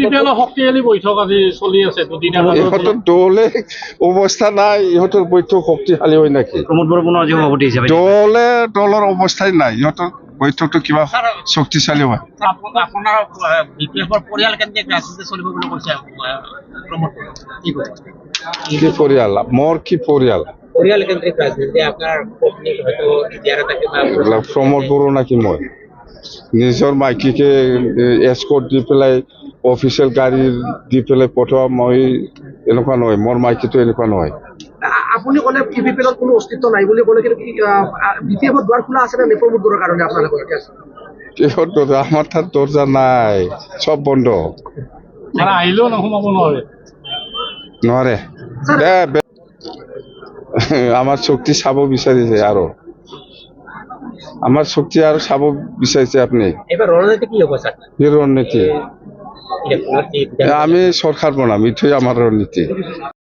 বিপিএলৰ শক্তিশালী বৈঠক আজি চলি আছে দুদিনীয়া ইহঁতৰ দলে অৱস্থা নাই, ইহঁতৰ বৈঠক শক্তিশালী হয় নেকি? প্ৰমোদ বৰপুনৰ আজি সভাপতি হিচাপে দলৰ অৱস্থাই নাই, ইহঁতৰ বৈঠকটো কিবা শক্তিশালী হয়। আপোনাৰ বিপিএফৰ পৰিয়াল কেন্দ্ৰিক ৰাজনীতি চলিব বুলি কৈছে প্ৰমোদ কি পৰিয়াল? মোৰ কি পৰিয়াল? পৰিয়াল কেন্দ্ৰিক ৰাজনীতি আপোনাৰ পত্নীক হয়তো দিয়াৰ এটা কিবা এইবিলাক প্ৰমোদ বড়ো নাকি মই? নিজৰ মাইকীকে এস্কৰ্ট দি পেলাই অফিচিয়েল গাড়ী দি পেলাই পঠোৱা মই এনেকুৱা নহয়, মোৰ মাইকীটো এনেকুৱা নহয়। আপুনি ক'লে বিপিএলত কোনো অস্তিত্ব নাই বুলি ক'লে, কিন্তু বিপিএফত দুৱাৰ খোলা আছে নে প্ৰমোদ বড়োৰ কাৰণে আপোনালোকৰ? কিহৰ দৰ্জা? আমাৰ তাত দৰ্জা নাই, চব বন্ধ। আহিলেও সোমাব নোৱাৰে। আমাৰ শক্তি চাব বিচাৰিছে আৰু আমাৰ শক্তি আৰু চাব বিচাৰিছে আপুনি। এইবাৰ ৰণনীতি কি হ'ব স্যাৰ? কি ৰণনীতি? আমি চৰকাৰ বনাম, এইটোৱে আমাৰ ৰণনীতি।